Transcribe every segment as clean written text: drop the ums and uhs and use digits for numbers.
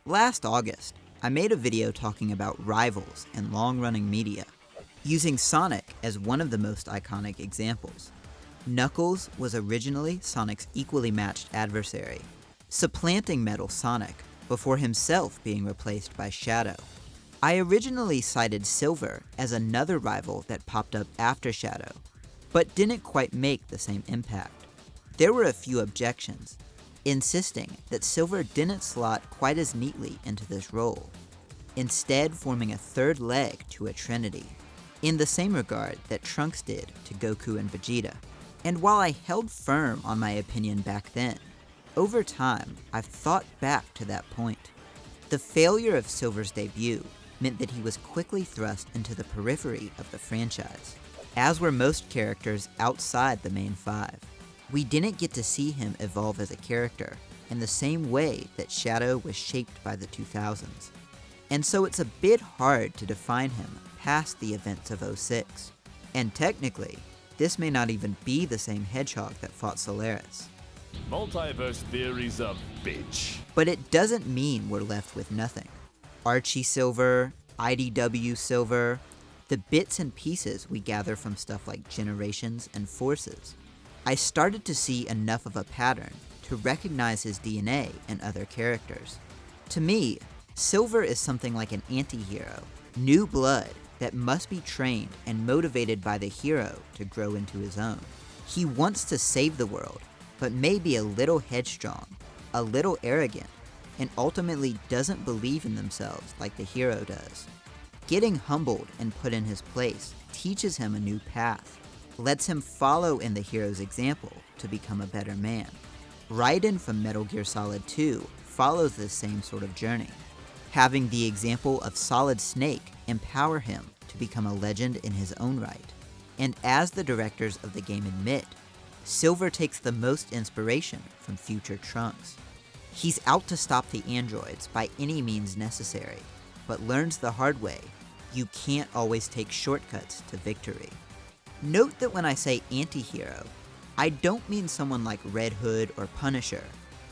Last August, I made a video talking about rivals in long-running media, using Sonic as one of the most iconic examples. Knuckles was originally Sonic's equally matched adversary, supplanting Metal Sonic before himself being replaced by Shadow. I originally cited Silver as another rival that popped up after Shadow, but didn't quite make the same impact. There were a few objections, insisting that Silver didn't slot quite as neatly into this role, instead forming a third leg to a trinity, in the same regard that Trunks did to Goku and Vegeta. And while I held firm on my opinion back then, over time I've thought back to that point. The failure of Silver's debut meant that he was quickly thrust into the periphery of the franchise, as were most characters outside the main five. We didn't get to see him evolve as a character in the same way that Shadow was shaped by the 2000s. And so it's a bit hard to define him past the events of 06. And technically, this may not even be the same Hedgehog that fought Solaris. Multiverse theory's a bitch. But it doesn't mean we're left with nothing. Archie Silver, IDW Silver, the bits and pieces we gather from stuff like Generations and Forces. I started to see enough of a pattern to recognize his DNA in other characters. To me, Silver is something like an anti-hero, new blood that must be trained and motivated by the hero to grow into his own. He wants to save the world, but may be a little headstrong, a little arrogant, and ultimately doesn't believe in themselves like the hero does. Getting humbled and put in his place teaches him a new path, lets him follow in the hero's example to become a better man. Raiden from Metal Gear Solid 2 follows this same sort of journey, having the example of Solid Snake empower him to become a legend in his own right. And as the directors of the game admit, Silver takes the most inspiration from future Trunks. He's out to stop the androids by any means necessary, but learns the hard way, you can't always take shortcuts to victory. Note that when I say anti-hero, I don't mean someone like Red Hood or Punisher,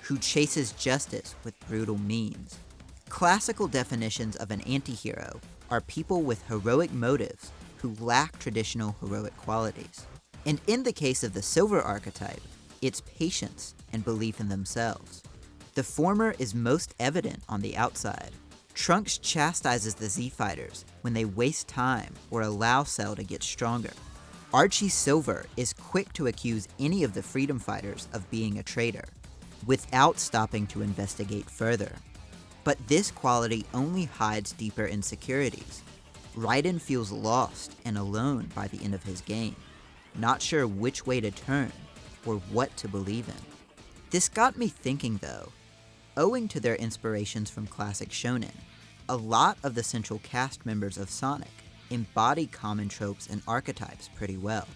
who chases justice with brutal means. Classical definitions of an anti-hero are people with heroic motives who lack traditional heroic qualities. And in the case of the Silver archetype, it's patience and belief in themselves. The former is most evident on the outside. Trunks chastises the Z-Fighters when they waste time or allow Cell to get stronger. Archie Silver is quick to accuse any of the freedom fighters of being a traitor, without stopping to investigate further. But this quality only hides deeper insecurities. Raiden feels lost and alone by the end of his game, not sure which way to turn or what to believe in. This got me thinking though. Owing to their inspirations from classic Shonen, a lot of the central cast members of Sonic embody common tropes and archetypes pretty well.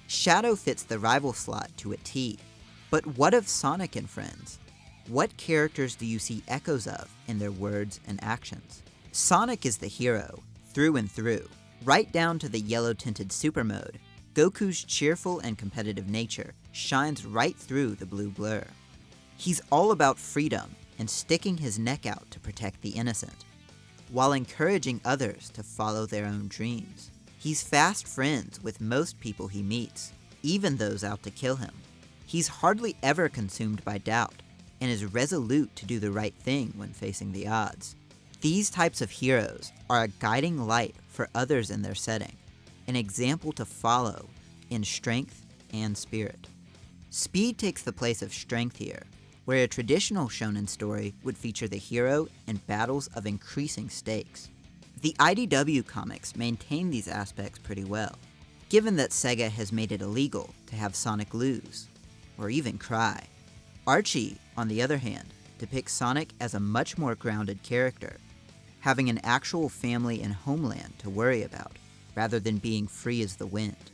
Shadow fits the rival slot to a T, but what of Sonic and friends? What characters do you see echoes of in their words and actions? Sonic is the hero, through and through. Right down to the yellow-tinted super mode, Goku's cheerful and competitive nature shines right through the blue blur. He's all about freedom and sticking his neck out to protect the innocent, while encouraging others to follow their own dreams. He's fast friends with most people he meets, even those out to kill him. He's hardly ever consumed by doubt, and is resolute to do the right thing when facing the odds. These types of heroes are a guiding light for others in their setting, an example to follow in strength and spirit. Speed takes the place of strength here, where a traditional shonen story would feature the hero in battles of increasing stakes. The IDW comics maintain these aspects pretty well, given that Sega has made it illegal to have Sonic lose, or even cry. Archie, on the other hand, depicts Sonic as a much more grounded character, having an actual family and homeland to worry about, rather than being free as the wind.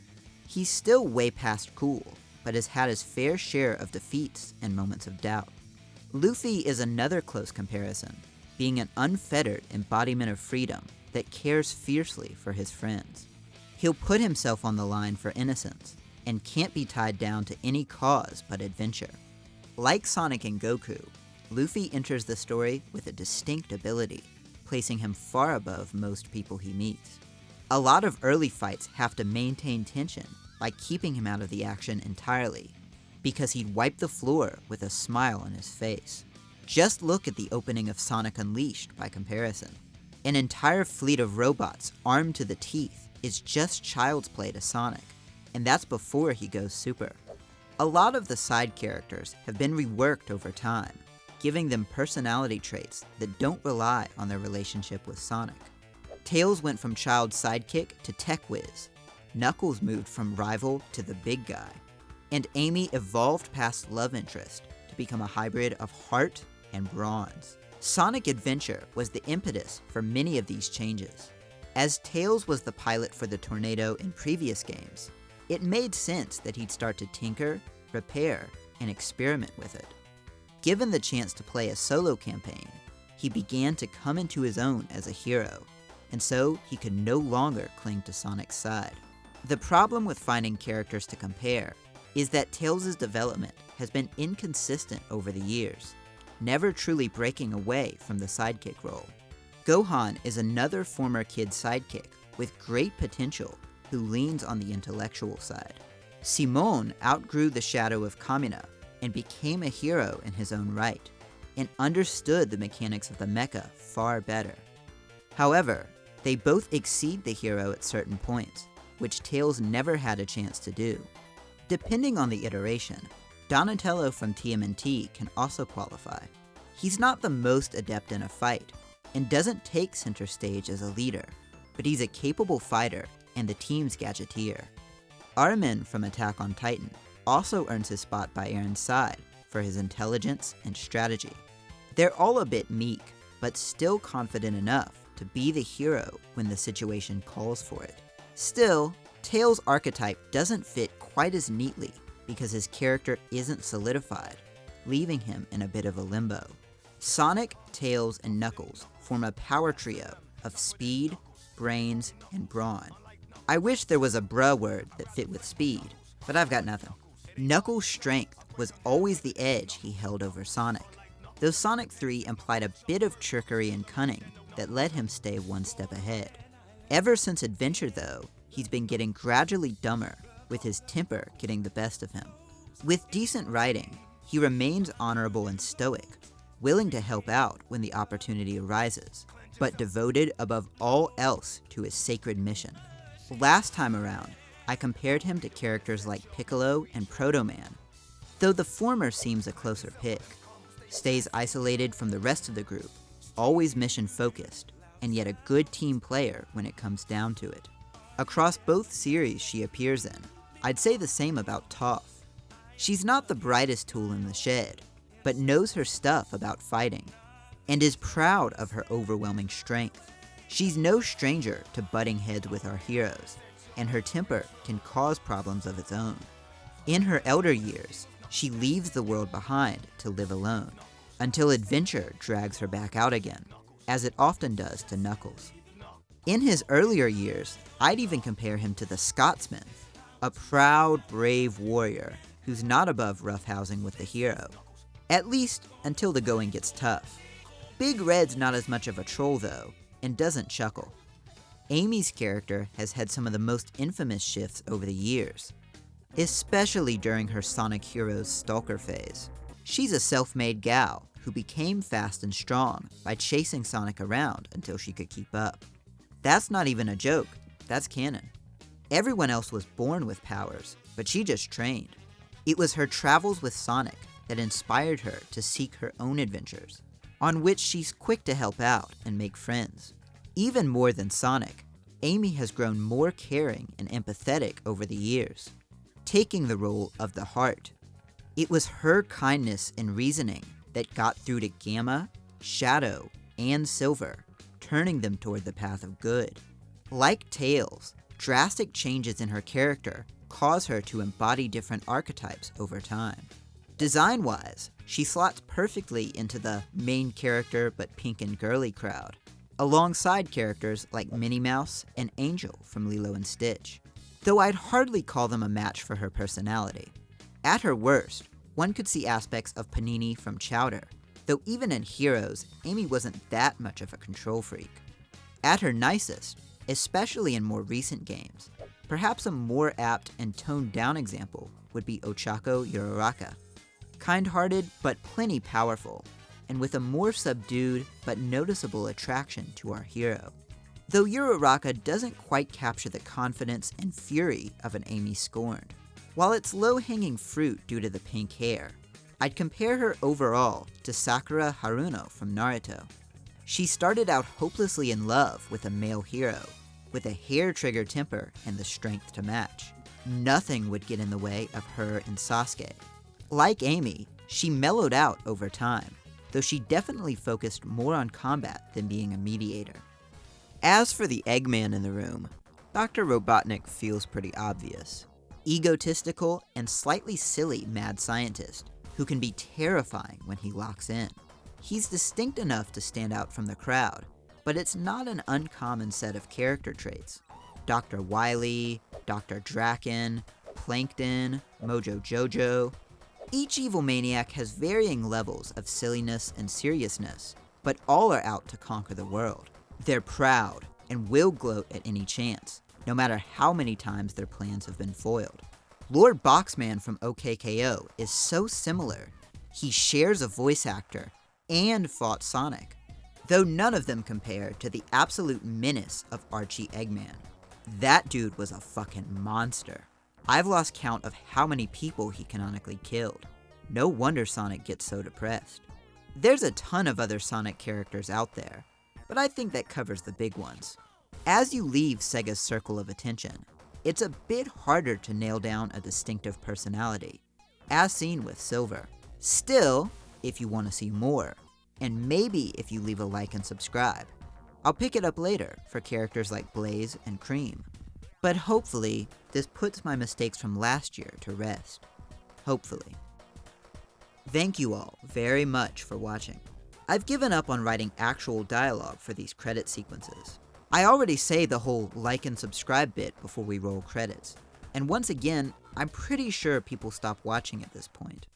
He's still way past cool, but has had his fair share of defeats and moments of doubt. Luffy is another close comparison, being an unfettered embodiment of freedom that cares fiercely for his friends. He'll put himself on the line for innocence, and can't be tied down to any cause but adventure. Like Sonic and Goku, Luffy enters the story with a distinct ability, placing him far above most people he meets. A lot of early fights have to maintain tension by keeping him out of the action entirely, because he'd wipe the floor with a smile on his face. Just look at the opening of Sonic Unleashed by comparison. An entire fleet of robots armed to the teeth is just child's play to Sonic, and that's before he goes super. A lot of the side characters have been reworked over time, giving them personality traits that don't rely on their relationship with Sonic. Tails went from child sidekick to tech whiz. Knuckles moved from rival to the big guy. And Amy evolved past love interest to become a hybrid of heart and bronze. Sonic Adventure was the impetus for many of these changes. As Tails was the pilot for the tornado in previous games, it made sense that he'd start to tinker, repair, and experiment with it. Given the chance to play a solo campaign, he began to come into his own as a hero, and so he could no longer cling to Sonic's side. The problem with finding characters to compare is that Tails' development has been inconsistent over the years, never truly breaking away from the sidekick role. Gohan is another former kid sidekick with great potential who leans on the intellectual side. Simon outgrew the shadow of Kamina and became a hero in his own right, and understood the mechanics of the mecha far better. However, they both exceed the hero at certain points, which Tails never had a chance to do. Depending on the iteration, Donatello from TMNT can also qualify. He's not the most adept in a fight, and doesn't take center stage as a leader, but he's a capable fighter and the team's gadgeteer. Armin from Attack on Titan also earns his spot by Eren's side for his intelligence and strategy. They're all a bit meek, but still confident enough to be the hero when the situation calls for it. Still, Tails' archetype doesn't fit quite as neatly because his character isn't solidified, leaving him in a bit of a limbo. Sonic, Tails, and Knuckles form a power trio of speed, brains, and brawn. I wish there was a bruh word that fit with speed, but I've got nothing. Knuckles' strength was always the edge he held over Sonic, though Sonic 3 implied a bit of trickery and cunning that let him stay one step ahead. Ever since Adventure though, he's been getting gradually dumber, with his temper getting the best of him. With decent writing, he remains honorable and stoic, willing to help out when the opportunity arises, but devoted above all else to his sacred mission. Last time around, I compared him to characters like Piccolo and Proto Man, though the former seems a closer pick. Stays isolated from the rest of the group, always mission-focused, and yet a good team player when it comes down to it. Across both series she appears in, I'd say the same about Toph. She's not the brightest tool in the shed, but knows her stuff about fighting, and is proud of her overwhelming strength. She's no stranger to butting heads with our heroes, and her temper can cause problems of its own. In her elder years, she leaves the world behind to live alone, until adventure drags her back out again, as it often does to Knuckles. In his earlier years, I'd even compare him to the Scotsman, a proud, brave warrior who's not above roughhousing with the hero, at least until the going gets tough. Big Red's not as much of a troll though, and doesn't chuckle. Amy's character has had some of the most infamous shifts over the years, especially during her Sonic Heroes stalker phase. She's a self-made gal who became fast and strong by chasing Sonic around until she could keep up. That's not even a joke, that's canon. Everyone else was born with powers, but she just trained. It was her travels with Sonic that inspired her to seek her own adventures, on which she's quick to help out and make friends. Even more than Sonic, Amy has grown more caring and empathetic over the years, taking the role of the heart. It was her kindness and reasoning that got through to Gamma, Shadow, and Silver, turning them toward the path of good. Like Tails, drastic changes in her character cause her to embody different archetypes over time. Design-wise, she slots perfectly into the main character but pink and girly crowd, alongside characters like Minnie Mouse and Angel from Lilo and Stitch, though I'd hardly call them a match for her personality. At her worst, one could see aspects of Panini from Chowder, Though even in Heroes, Amy wasn't that much of a control freak. At her nicest, especially in more recent games, perhaps a more apt and toned-down example would be Ochako Uraraka. Kind-hearted but plenty powerful, and with a more subdued but noticeable attraction to our hero. Though Uraraka doesn't quite capture the confidence and fury of an Amy scorned. While it's low-hanging fruit due to the pink hair, I'd compare her overall to Sakura Haruno from Naruto. She started out hopelessly in love with a male hero, with a hair-trigger temper and the strength to match. Nothing would get in the way of her and Sasuke. Like Amy, she mellowed out over time, though she definitely focused more on combat than being a mediator. As for the Eggman in the room, Dr. Robotnik feels pretty obvious. Egotistical and slightly silly mad scientist who can be terrifying when he locks in. He's distinct enough to stand out from the crowd, but it's not an uncommon set of character traits. Dr. Wily, Dr. Draken, Plankton, Mojo Jojo. Each evil maniac has varying levels of silliness and seriousness, but all are out to conquer the world. They're proud and will gloat at any chance, no matter how many times their plans have been foiled. Lord Boxman from OKKO is so similar. He shares a voice actor and fought Sonic, though none of them compare to the absolute menace of Archie Eggman. That dude was a fucking monster. I've lost count of how many people he canonically killed. No wonder Sonic gets so depressed. There's a ton of other Sonic characters out there, but I think that covers the big ones. As you leave Sega's circle of attention, it's a bit harder to nail down a distinctive personality, as seen with Silver. Still, if you want to see more, and maybe if you leave a like and subscribe, I'll pick it up later for characters like Blaze and Cream. But hopefully, this puts my mistakes from last year to rest. Hopefully. Thank you all very much for watching. I've given up on writing actual dialogue for these credit sequences. I already say the whole like and subscribe bit before we roll credits, and once again, I'm pretty sure people stop watching at this point.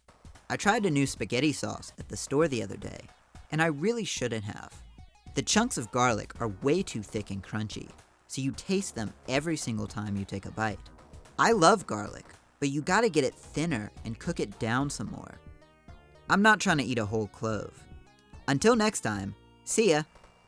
I tried a new spaghetti sauce at the store the other day, and I really shouldn't have. The chunks of garlic are way too thick and crunchy, so you taste them every single time you take a bite. I love garlic, but you gotta get it thinner and cook it down some more. I'm not trying to eat a whole clove. Until next time, see ya!